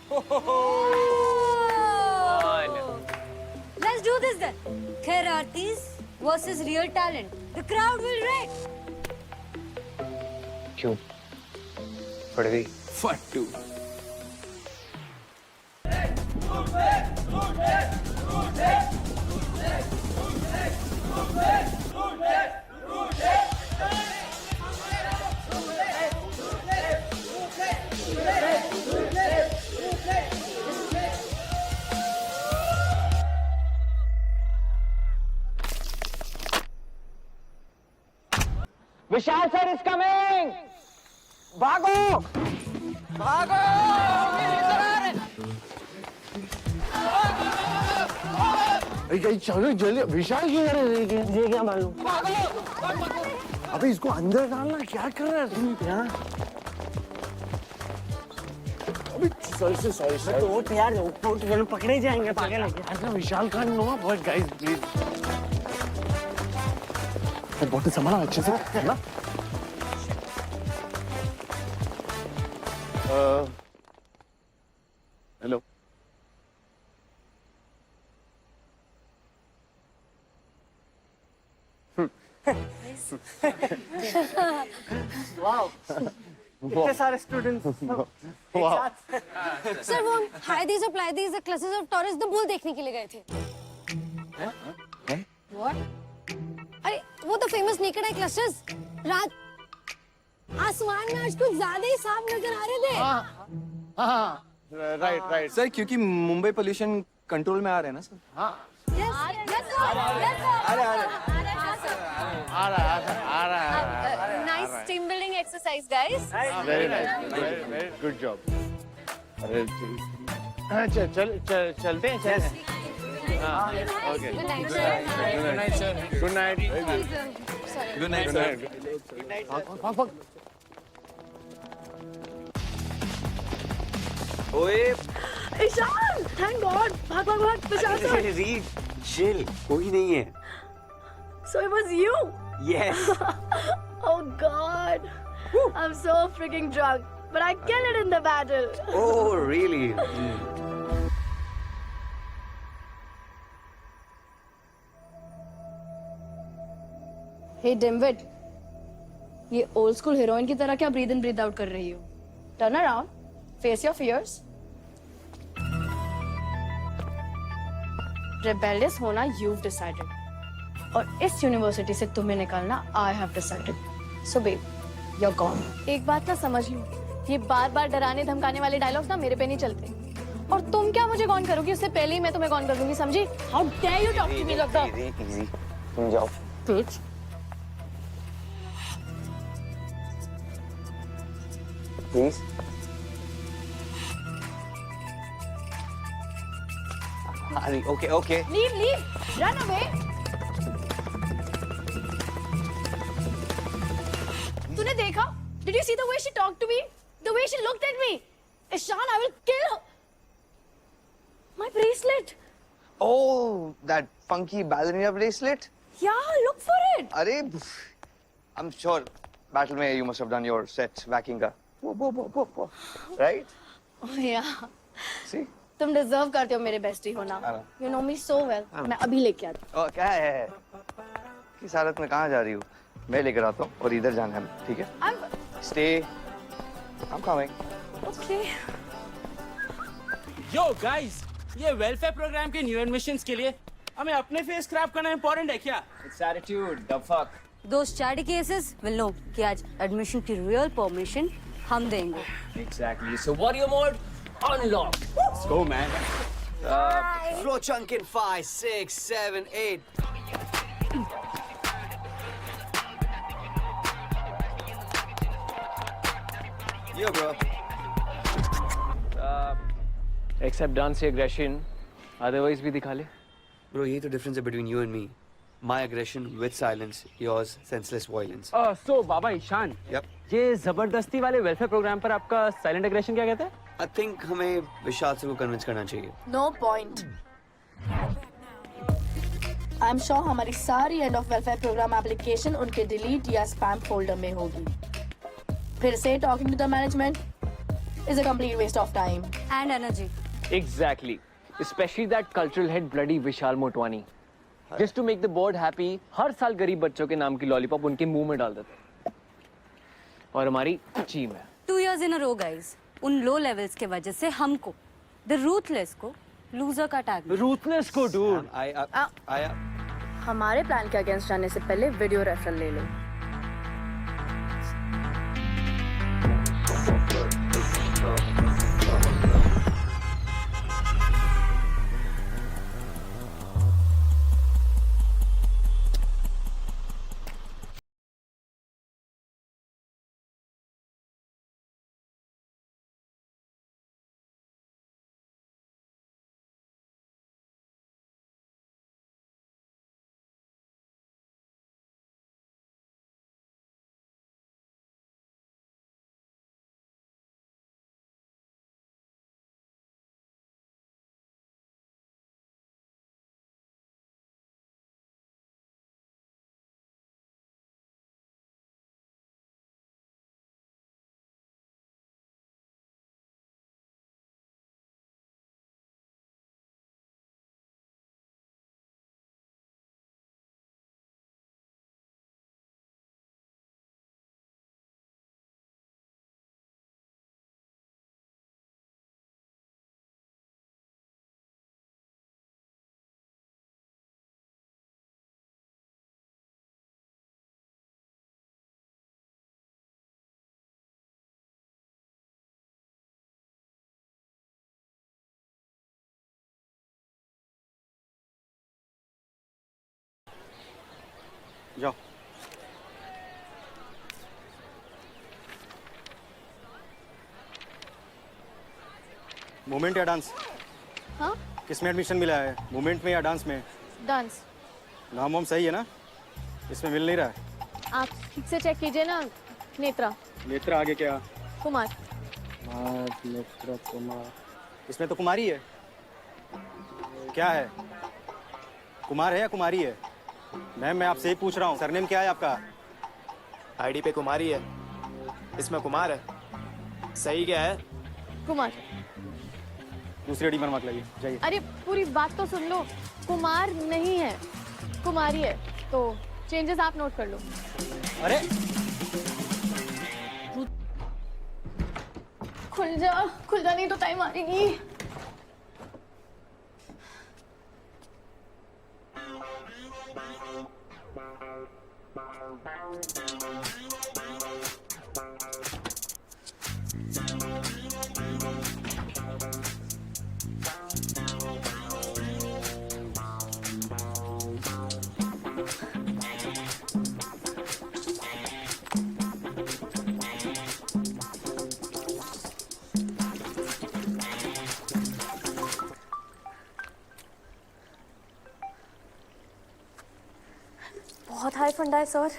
Let's do this then. Kherartis versus real talent. The crowd will rate. क्यों? पड़वी. Fattu. Vishal sir is coming. भागो. भागो. अरे कहीं चलो जल्दी. विशाल क्यों कर रहे हैं? ये क्या मालूम. अबे इसको अंदर डालना. क्या कर रहा है तुम यहाँ? अबे सॉरी. तो यार वो पकड़े जाएंगे पागल है. ऐसा विशाल का नो बॉय गाइस प्लीज. बहुत संभाला अच्छे से है ना. हेलो. इतने सारे स्टूडेंट्स. सर वो हाइडीज और Pleiades clusters of Taurus the bull देखने के लिए गए थे. व्हाट? अरे वो तो फेमस नेकेड आई क्लस्टर्स. रात आसमान में आज कुछ ज्यादा ही साफ नजर आ रहे थे. राइट. सर क्योंकि मुंबई पोल्यूशन कंट्रोल में आ रहे हैं ना सर. यस आ रहा है. Nice team building exercise guys. Very nice. Very good job. अरे चलते हैं. Okay. Good night sir. Good night. Good night sir. भाग. ओए ईशान, thank God. भाग. विशाल sir. रीड चिल कोई नहीं है. So it was you. Yes. Oh God. I'm so freaking drunk, but I killed it in the battle. Oh really? Hey Dimwit, ये old school heroine की तरह क्या breathe in breathe out कर रही हो? Turn around, face your fears. Rebellious होना you've decided. और इस यूनिवर्सिटी से तुम्हें निकालना I have decided. So babe, you're gone. एक बात ना समझ लो, ये बार-बार डराने धमकाने वाले डायलॉग्स ना मेरे पे नहीं चलते. और तुम क्या मुझे गॉन करोगी, उससे पहले ही मैं तुम्हें गॉन कर दूंगी, समझी? How dare you talk to me like that? Easy. तुम जाओ. Bitch. Please. Ari, okay. Leave, run away. तूने देखा? Did you see the way she talked to me? The way she looked at me? Ishan, I will kill her. My bracelet. Oh, that funky ballerina bracelet. Yeah, look for it. Arey, I'm sure battle में you must have done your set whacking का. Whoa. Right? Oh yeah. See? तुम deserve करते हो मेरे bestie होना. You know me so well. मैं अभी लेके आती हूँ. क्या है? किस हालत में कहाँ जा रही हूँ? मैं लेकर आता हूँ और इधर जाना है, ठीक है? Stay. I'm coming. Okay. Yo guys, ये वेलफेयर प्रोग्राम के न्यू एडमिशंस के लिए हमें अपने फेस क्रैप करना इंपॉर्टेंट है क्या? It's attitude. The fuck. Those charity cases will know कि आज एडमिशन की रियल परमिशन हम देंगे. Exactly. So warrior mode unlock. Let's go man. Floor chunk in 5, 6, 7, 8. Yo bro. Except dance aggression. Otherwise भी दिखा ले. Bro, यही तो difference है between you and me. My aggression with silence, yours senseless violence. So Baba Ishan. Yep. ये जबरदस्ती वाले welfare programme पर आपका साइलेंट एग्रेशन क्या कहते हैं? I think हमें विशाल से को कन्विंस करना चाहिए. No point. I am sure हमारी सारी end of welfare program application उनके डिलीट या स्पैम फोल्डर में होगी. फिर से talking to the management is a complete waste of time and energy. Exactly. Especially that cultural head bloody Vishal Motwani. Just to make the board happy, हर साल गरीब बच्चों के नाम की लॉलीपॉप उनके मुंह में डाल देते. और हमारी टीम है. 2 years in a row, guys. उन लो लेवल्स के वजह से हमको, द रूथलेस को, लूजर का टैग. Ruthless को dude. I हमारे प्लान के अगेंस्ट जाने से पहले वीडियो रेफरल ले लो. जाओ. मूवमेंट या डांस? हाँ? किस में एडमिशन मिला है, मूवमेंट में या डांस में? डांस. नाम वाम सही है ना? इसमें मिल नहीं रहा है. आप ठीक से चेक कीजिए ना. नेत्रा. नेत्रा आगे क्या? कुमार. नेत्रा कुमार. इसमें तो कुमारी है. क्या है, कुमार है या कुमारी है? मैम मैं आपसे ही पूछ रहा हूँ, सरनेम क्या है आपका? आईडी पे कुमारी है, इसमें कुमार है. सही क्या है? कुमार. दूसरी आईडी बनवा के लाइए, जाइए. अरे पूरी बात तो सुन लो. कुमार नहीं है, कुमारी है. तो चेंजेस आप नोट कर लो. अरे खुल जा नहीं तो टाइम आएगी. बहुत हाई फंडा है सर.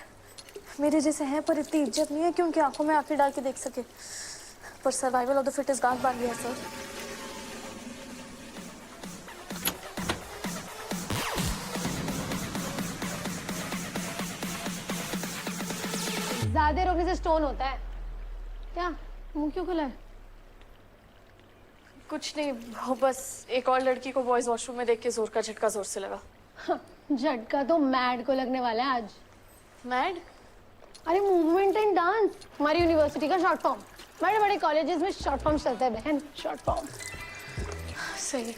मेरे जैसे हैं पर इतनी इज्जत नहीं है कि उनकी आंखों में आंखें डाल के देख सके. पर सर्वाइवल ऑफ द फिटेस्ट गांठ बांध लिया सर. ज्यादा रोकने से स्टोन होता है क्या? मुंह क्यों खुला है? कुछ नहीं, वो बस एक और लड़की को बॉयज वॉशरूम में देख के जोर का झटका जोर से लगा. झटका तो मैड को लगने वाला है आज. मैड? अरे मूवमेंट एंड डांस हमारी यूनिवर्सिटी का शॉर्ट फॉर्म. बड़े बड़े कॉलेजेस में शॉर्ट फॉर्म चलता है बहन, शॉर्ट फॉर्म. सही.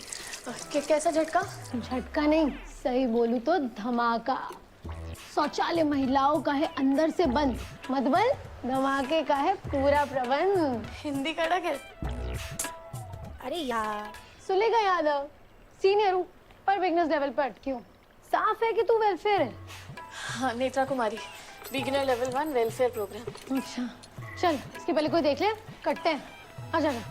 कैसा झटका? झटका नहीं, सही बोलूं तो धमाका. शौचालय महिलाओं का है अंदर से बंद, मतलब धमाके का है पूरा प्रबंध. हिंदी कड़क है. अरे यार सुलेखा यादव, सीनियर हूँ पर बिगनर्स लेवल पर अटकी हूँ. साफ है कि तू वेलफेयर है. हाँ, नेत्रा कुमारी, बिगिनर लेवल 1 वेलफेयर प्रोग्राम. अच्छा चल, इसके पहले कोई देख ले, कटते हैं. आ जाना.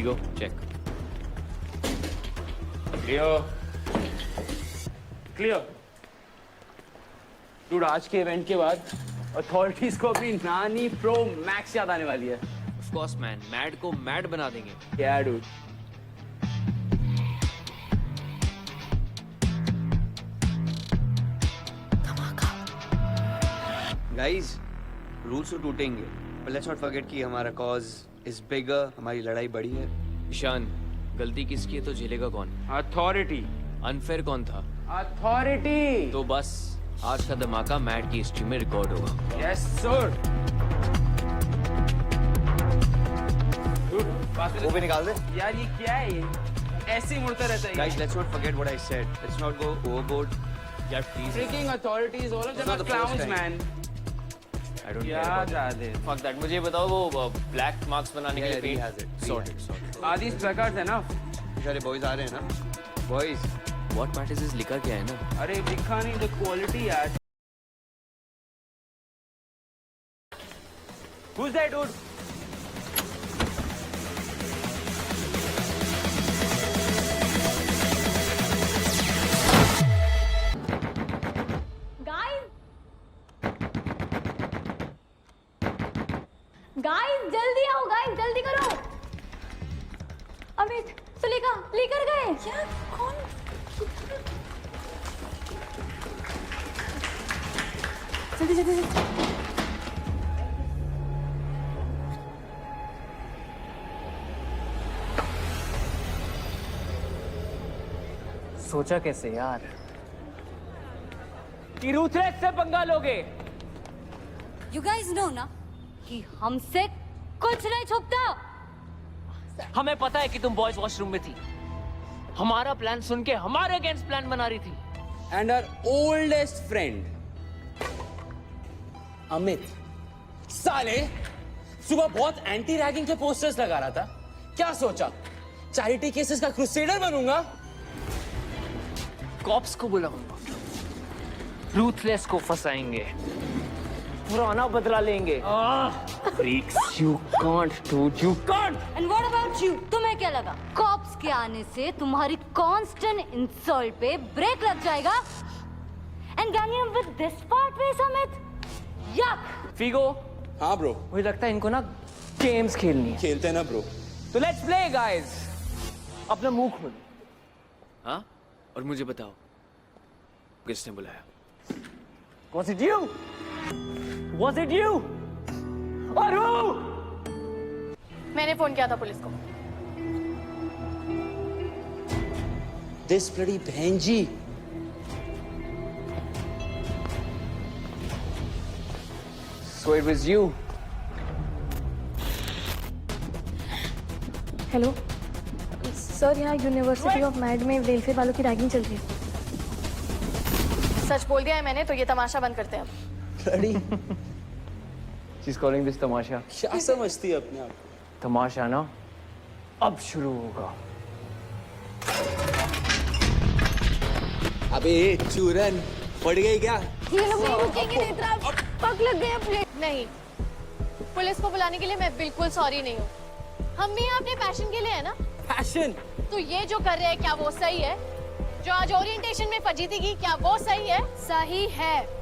Go, check. क्लियर. डूड आज के इवेंट के बाद अथॉरिटीज को अपनी नानी प्रो मैक्स याद आने वाली है। ऑफ कोर्स मैन, मैड को मैड बना देंगे। क्या डूड? गाइस, रूल्स तो टूटेंगे, but let's not forget कि हमारा cause is bigger, हमारी लड़ाई बड़ी है। ईशान, गलती किसकी है तो झेलेगा कौन? अथॉरिटी। अनफेयर कौन था? अथॉरिटी। तो बस आज का धमाका मैड की हिस्ट्री में रिकॉर्ड होगा। Yes sir. वो भी निकाल दे। यार ये क्या है ये? ऐसे ही मुड़ता रहता है। Guys, let's not forget what I said. Let's not go overboard. यार please. Freaking authorities, all of them not are the first clowns, time. man. I don't क्या care about जा that. दे? Fuck that. मुझे बताओ वो black marks बनाने के Yeah, लिए he paint has it. He sorted, has sorted. Are these placards enough? सारे boys आ रहे हैं ना? Boys. What matters is लिखा क्या है ना? अरे लिखा नहीं, the quality यार। Who's that dude? गाइस जल्दी आओ, गाइस जल्दी करो। अमित, सुलेखा लेकर गए। यार कौन? जल्दी जल्दी जल्दी। सोचा कैसे यार कि रूथलेस से पंगा लोगे? You guys know ना कि हमसे कुछ नहीं छुपता। हमें पता है कि तुम बॉयज वॉशरूम में थी, हमारा प्लान सुन के हमारे अगेंस्ट प्लान बना रही थी। And our oldest friend, Amit, साले सुबह बहुत एंटी रैगिंग के पोस्टर्स लगा रहा था। क्या सोचा चैरिटी केसेस का क्रूसेडर बनूंगा? कॉप्स को बुलाऊंगा, रूथलेस को फंसाएंगे, पुराना बदला लेंगे। Freaks, you can't, dude, you can't. And what about you? तुम्हें क्या लगा कॉप्स के आने से तुम्हारी कांस्टेंट इंसल्ट पे ब्रेक लग जाएगा? And ganging with this part way, Samit? Yuck! Figo, हाँ ब्रो, मुझे लगता है इनको ना गेम्स खेलनी है। खेलते हैं ना ब्रो। तो लेट्स प्ले गाइस। अपना मुंह खोलो। हाँ? और मुझे बताओ किसने बुलाया? Was it you? Was it you? Or who? मैंने फोन किया था पुलिस को। This bloody बहन जी। So it was you. Hello sir, यहाँ यूनिवर्सिटी ऑफ मैड में वेलफेयर वालों की रैगिंग चल रही है। सच बोल दिया है मैंने, तो ये तमाशा बंद करते हैं अब। bloody She's calling this तमाशा। क्या समझती है अपने आप? तमाशा ना अब शुरू होगा। अबे चूरन पड़ गई क्या? ये लोग नहीं रुकेंगे नेत्रा, पग लग गए अपने। नहीं, पुलिस को बुलाने के लिए मैं बिल्कुल सॉरी नहीं हूँ। हम भी यहाँ अपने पैशन के लिए है ना। पैशन? तो ये जो कर रहे हैं क्या वो सही है? जो आज ओरिएंटेशन में फजीती की, क्या वो सही है? सही है।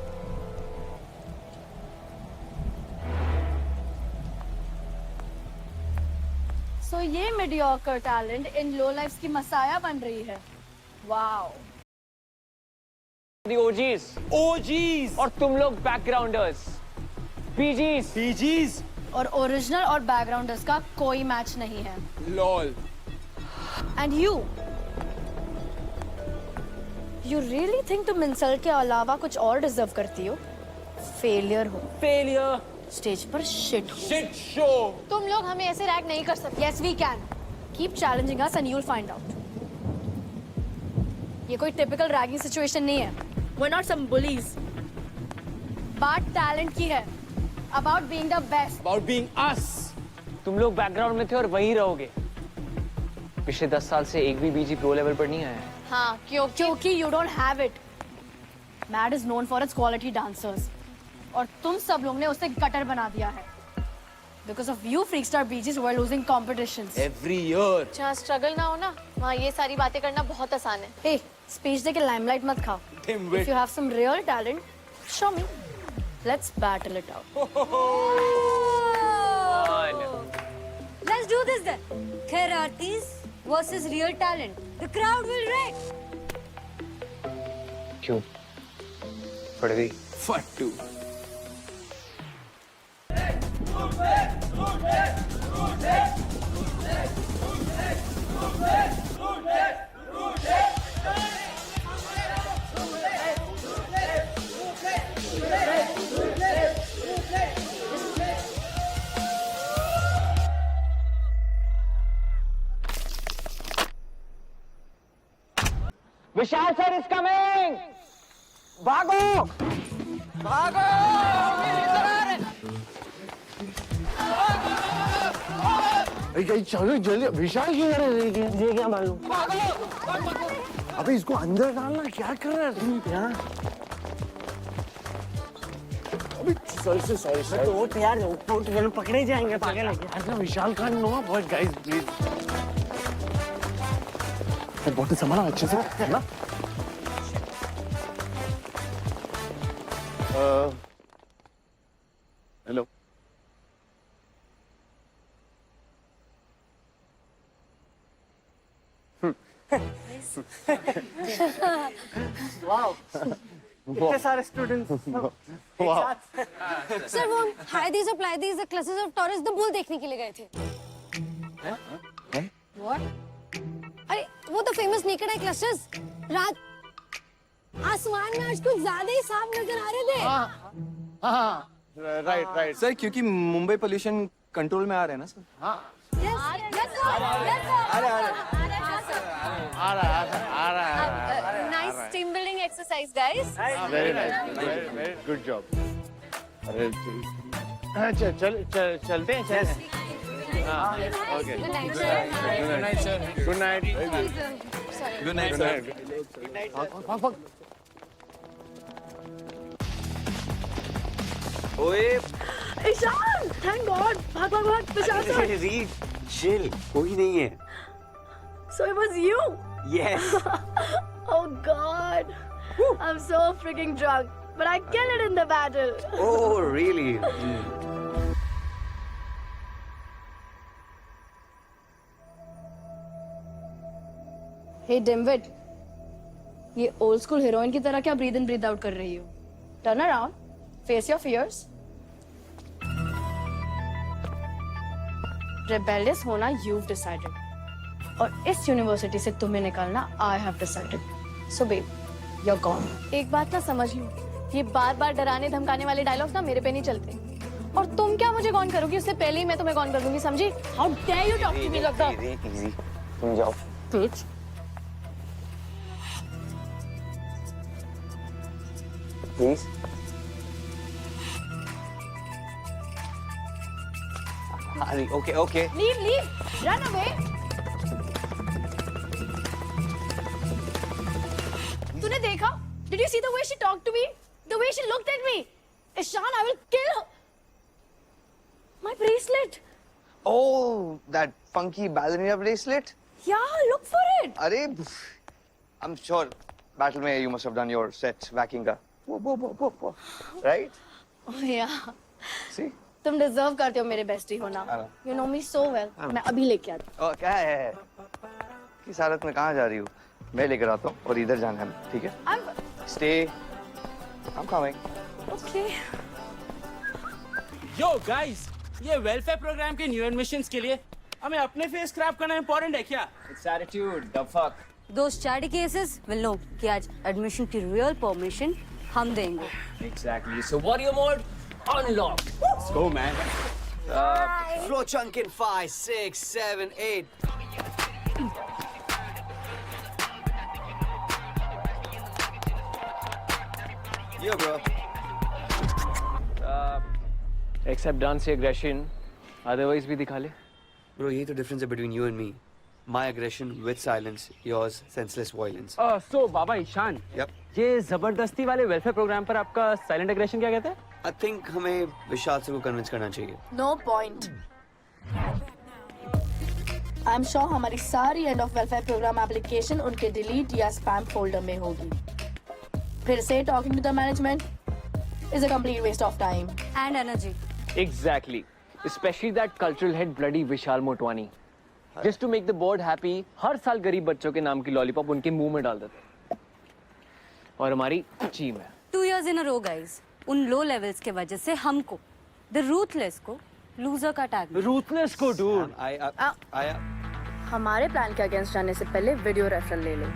सो ये mediocre talent in lowlifes की मसाया बन रही है। वाओ। The OGs OGs और तुम लोग बैकग्राउंडर्स, PGs। PGs और ओरिजिनल और बैकग्राउंडर्स का कोई मैच नहीं है। lol and you really think तुम इंसल्ट के अलावा कुछ और डिजर्व करती हो? फेलियर हो। failure स्टेज पर शिट हो। shit show तुम लोग हमें ऐसे रैग नहीं कर सकते। Yes we can. Keep challenging us and you will find out. ये कोई टिपिकल रैगिंग सिचुएशन नहीं है। We are not some bullies. बात टैलेंट की है, about being the best. about being us तुम लोग बैकग्राउंड में थे और वहीं रहोगे। पिछले 10 साल से एक भी बीजी प्रो लेवल पर नहीं आया है। हाँ, क्योंकि you don't have it. Mad is known for its quality dancers, और तुम सब लोग ने उसे गटर बना दिया है। Because of you, Freakstar BGs were losing competitions. every year जहाँ स्ट्रगल ना हो ना, वहाँ ये सारी बातें करना बहुत आसान है। Hey, स्पीच दे के लाइमलाइट मत खाओ। Dimwit. If you have some real talent, show me. Let's battle it out. Let's do this then. Kheratis versus real talent. The crowd will wreck. क्यों पड़ गई फट्टू विशाल सर इज कमिंग, भागो भागो। अरे चलो जल्दी, विशाल क्यों कर रहे हैं? ये क्या मालूम। अबे इसको अंदर डालना, क्या कर रहा है तुम यहाँ? अबे सॉरी तो यार वो पकड़े जाएंगे पागल है। Vishal Khan no but guys please बहुत संभाला अच्छे से है ना। हेलो इतने सारे स्टूडेंट्स सर वो हाइडीज और Pleiades the clusters of Taurus the bull देखने के लिए गए थे। व्हाट? अरे वो तो फेमस नेकेड आई क्लस्टर्स रात आसमान में आज कुछ ज्यादा ही साफ नजर आ रहे थे। राइट सर क्योंकि मुंबई पोल्यूशन कंट्रोल में आ रहे हैं ना सर। आ रहा है Nice team building exercise, guys. Very nice good job. अरे चलते हैं okay Good night, sir. Good night good night sir. ओए Ishan, thank God. भाग भाग भाग, विशाल sir. रीड चिल, कोई नहीं है। So it was you. Yes Oh God. I'm so freaking drunk, but I killed it in the battle. Oh really Hey Dimwit, ये old school heroine की तरह क्या breathe in breathe out कर रही हो? Turn around, face your fears. Rebellious होना you've decided, और इस यूनिवर्सिटी से तुम्हें निकालना I have decided. So babe, you're gone. एक बात ना समझ लो, ये बार-बार डराने धमकाने वाले डायलॉग्स ना मेरे पे नहीं चलते। और तुम क्या मुझे कौन करोगी, उससे पहले ही मैं तुम्हें कौन कर दूंगी, समझी? How dare you talk to me like that? Easy तुम जाओ Bitch. Please. Okay okay Leave, leave, run away. तूने देखा? Did you see the way she talked to me? The way she looked at me? Ishan, I will kill her. My bracelet. Oh, that funky ballerina bracelet? Yeah, look for it. अरे, I'm sure battle में you must have done your set whacking का. Right? Oh yeah. See? तुम deserve करते हो मेरे bestie होना. You know me so well. मैं अभी लेके आती Oh, क्या है? किस हालत में कहाँ जा रही हूँ? मैं लेकर आता हूँ और इधर जाना है, ठीक है? हूँ. Stay. I'm coming. Okay. Yo guys, ये वेलफेयर प्रोग्राम के न्यू एडमिशंस के लिए हमें अपने फेस क्रैप करना इंपॉर्टेंट है क्या? It's attitude the fuck. Those charity cases will know कि आज एडमिशन की रियल परमिशन हम देंगे। Exactly, so warrior mode unlock. Let's go man. Flow chunk in 5 6 7 8 Yo bro. Except dance से एग्रेशन, अदरवाइज भी दिखा ले। Bro, यही तो difference है between you and me. My aggression with silence, yours senseless violence. So Baba Ishan, Yep. ये जबरदस्ती वाले वेलफेयर प्रोग्राम पर आपका साइलेंट एग्रेशन क्या कहते हैं? I think हमें विशाल से को कन्विंस करना चाहिए। No point. I'm sure हमारी सारी end of welfare program application उनके डिलीट या स्पैम फोल्डर में होगी. फिर से talking to the management. is a complete waste of time. And energy. Exactly. Especially that cultural head bloody Vishal Motwani. Just to make the board happy, हर साल गरीब बच्चों के नाम की लॉलीपॉप उनके मुंह में डाल देते। और हमारी टीम है। 2 years in a row, guys. उन लो लेवल्स के वजह से हमको, the ruthless को, लूजर का टैग मिला। Ruthless को dude. I हमारे प्लान के अगेंस्ट जाने से पहले वीडियो रेफरल ले लो।